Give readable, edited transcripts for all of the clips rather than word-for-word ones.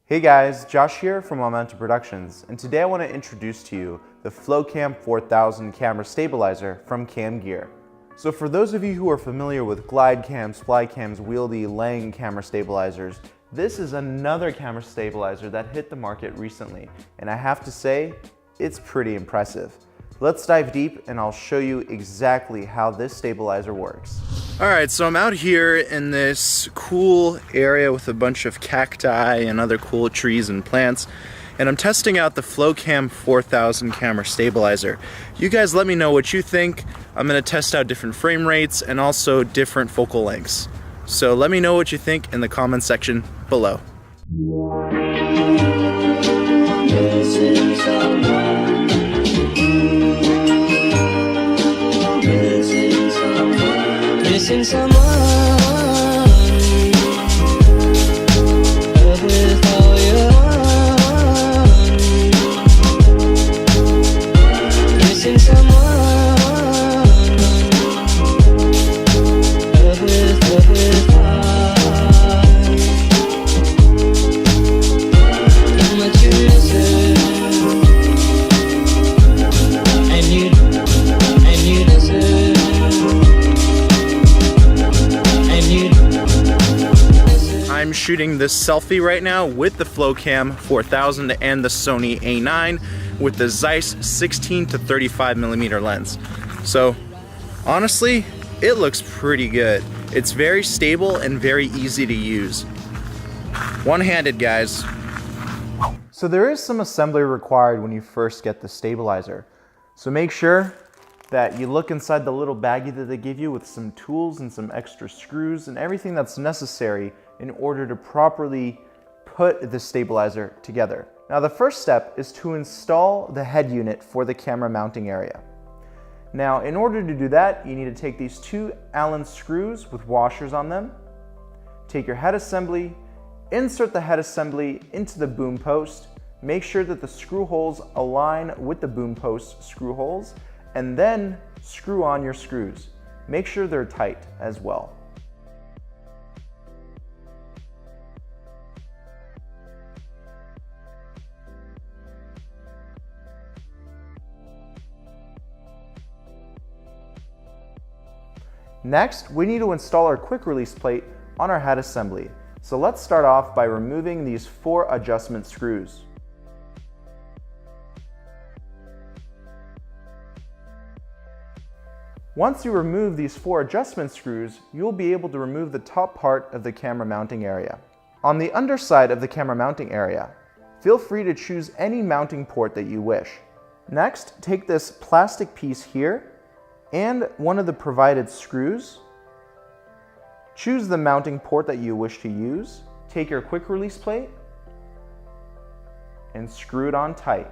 Hey guys, Josh here from Momentum Productions, and today I want to introduce to you the Flowcam 4000 camera stabilizer from Cam Gear. So for those of you who are familiar with Glidecams, Flycams, Wieldy, Lang camera stabilizers, this is another camera stabilizer that hit the market recently, and I have to say, it's pretty impressive. Let's dive deep and I'll show you exactly how this stabilizer works. Alright, so I'm out here in this cool area with a bunch of cacti and other cool trees and plants, and I'm testing out the Flowcam 4000 camera stabilizer. You guys let me know what you think. I'm going to test out different frame rates and also different focal lengths. So let me know what you think in the comment section below. Missing someone with all your own. Missing someone with heart. How much you miss it, and you miss it. I'm shooting this selfie right now with the Flowcam 4000 and the Sony A9 with the Zeiss 16 to 35mm lens. So honestly, it looks pretty good. It's very stable and very easy to use. One-handed, guys. So there is some assembly required when you first get the stabilizer. So make sure that you look inside the little baggie that they give you with some tools and some extra screws and everything that's necessary in order to properly put the stabilizer together. Now the first step is to install the head unit for the camera mounting area. Now in order to do that, you need to take these two Allen screws with washers on them, take your head assembly, insert the head assembly into the boom post, make sure that the screw holes align with the boom post screw holes, and then screw on your screws. Make sure they're tight as well. Next, we need to install our quick release plate on our head assembly. So let's start off by removing these 4 adjustment screws. Once you remove these 4 adjustment screws, you'll be able to remove the top part of the camera mounting area. On the underside of the camera mounting area, feel free to choose any mounting port that you wish. Next, take this plastic piece here and one of the provided screws. Choose the mounting port that you wish to use. Take your quick release plate and screw it on tight.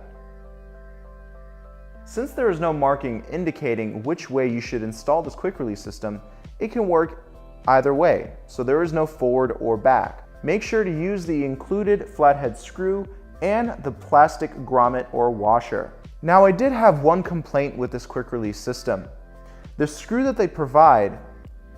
Since there is no marking indicating which way you should install this quick release system, it can work either way, so there is no forward or back. Make sure to use the included flathead screw and the plastic grommet or washer. Now I did have one complaint with this quick release system. The screw that they provide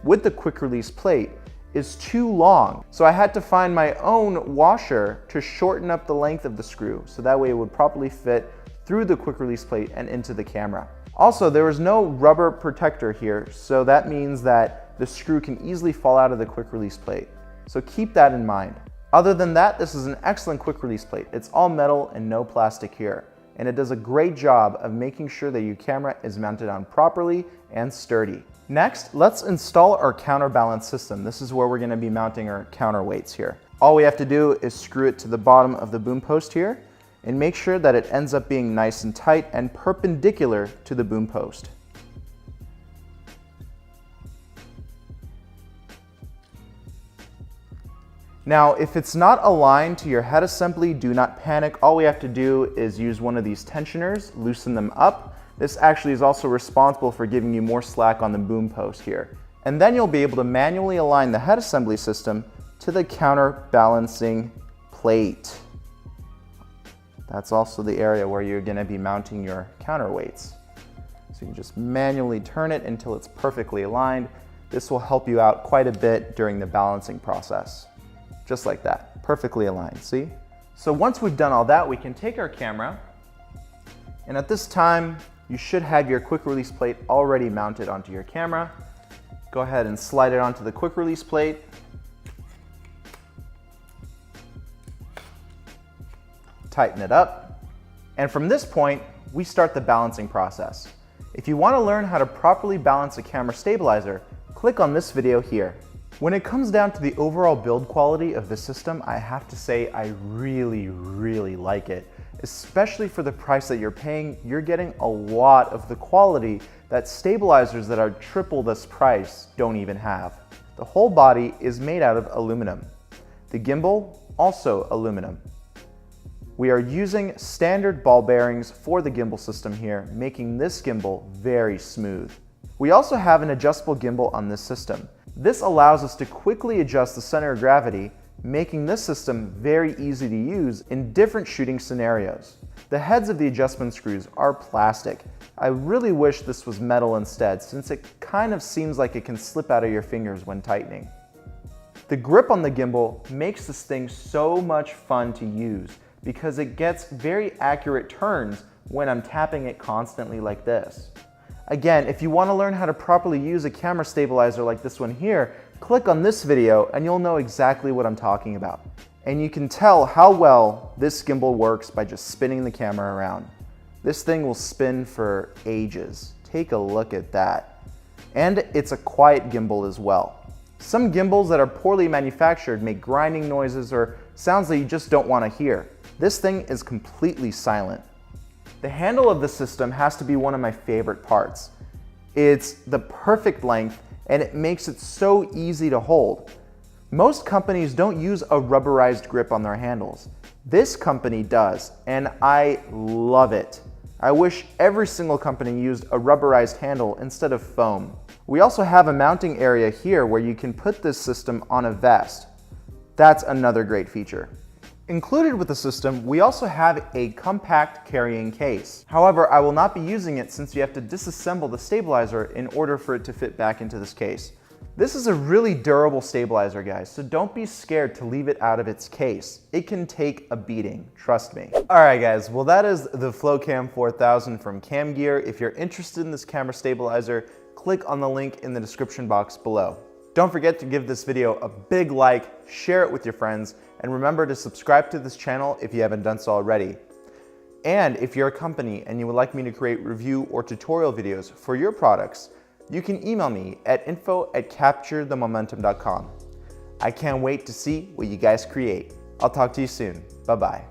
with the quick release plate is too long, so I had to find my own washer to shorten up the length of the screw, so that way it would properly fit through the quick release plate and into the camera. Also, there is no rubber protector here, so that means that the screw can easily fall out of the quick release plate. So keep that in mind. Other than that, this is an excellent quick release plate. It's all metal and no plastic here, and it does a great job of making sure that your camera is mounted on properly and sturdy. Next, let's install our counterbalance system. This is where we're going to be mounting our counterweights here. All we have to do is screw it to the bottom of the boom post here and make sure that it ends up being nice and tight and perpendicular to the boom post. Now, if it's not aligned to your head assembly, do not panic. All we have to do is use one of these tensioners, loosen them up. This actually is also responsible for giving you more slack on the boom post here. And then you'll be able to manually align the head assembly system to the counterbalancing plate. That's also the area where you're going to be mounting your counterweights. So you just manually turn it until it's perfectly aligned. This will help you out quite a bit during the balancing process. Just like that, perfectly aligned, see? So once we've done all that, we can take our camera, and at this time, you should have your quick release plate already mounted onto your camera. Go ahead and slide it onto the quick release plate. Tighten it up. And from this point, we start the balancing process. If you want to learn how to properly balance a camera stabilizer, click on this video here. When it comes down to the overall build quality of this system, I have to say I really like it. Especially for the price that you're paying, you're getting a lot of the quality that stabilizers that are triple this price don't even have. The whole body is made out of aluminum. The gimbal, also aluminum. We are using standard ball bearings for the gimbal system here, making this gimbal very smooth. We also have an adjustable gimbal on this system. This allows us to quickly adjust the center of gravity, making this system very easy to use in different shooting scenarios. The heads of the adjustment screws are plastic. I really wish this was metal instead, since it kind of seems like it can slip out of your fingers when tightening. The grip on the gimbal makes this thing so much fun to use because it gets very accurate turns when I'm tapping it constantly like this. Again, if you want to learn how to properly use a camera stabilizer like this one here, click on this video and you'll know exactly what I'm talking about. And you can tell how well this gimbal works by just spinning the camera around. This thing will spin for ages. Take a look at that. And it's a quiet gimbal as well. Some gimbals that are poorly manufactured make grinding noises or sounds that you just don't want to hear. This thing is completely silent. The handle of the system has to be one of my favorite parts. It's the perfect length and it makes it so easy to hold. Most companies don't use a rubberized grip on their handles. This company does, and I love it. I wish every single company used a rubberized handle instead of foam. We also have a mounting area here where you can put this system on a vest. That's another great feature. Included with the system, we also have a compact carrying case. However, I will not be using it since you have to disassemble the stabilizer in order for it to fit back into this case. This is a really durable stabilizer, guys, so don't be scared to leave it out of its case. It can take a beating, trust me. Alright guys, well that is the Flowcam 4000 from Cam Gear. If you're interested in this camera stabilizer, click on the link in the description box below. Don't forget to give this video a big like, share it with your friends, and remember to subscribe to this channel if you haven't done so already. And if you're a company and you would like me to create review or tutorial videos for your products, you can email me at info@capturethemomentum.com. I can't wait to see what you guys create. I'll talk to you soon. Bye-bye.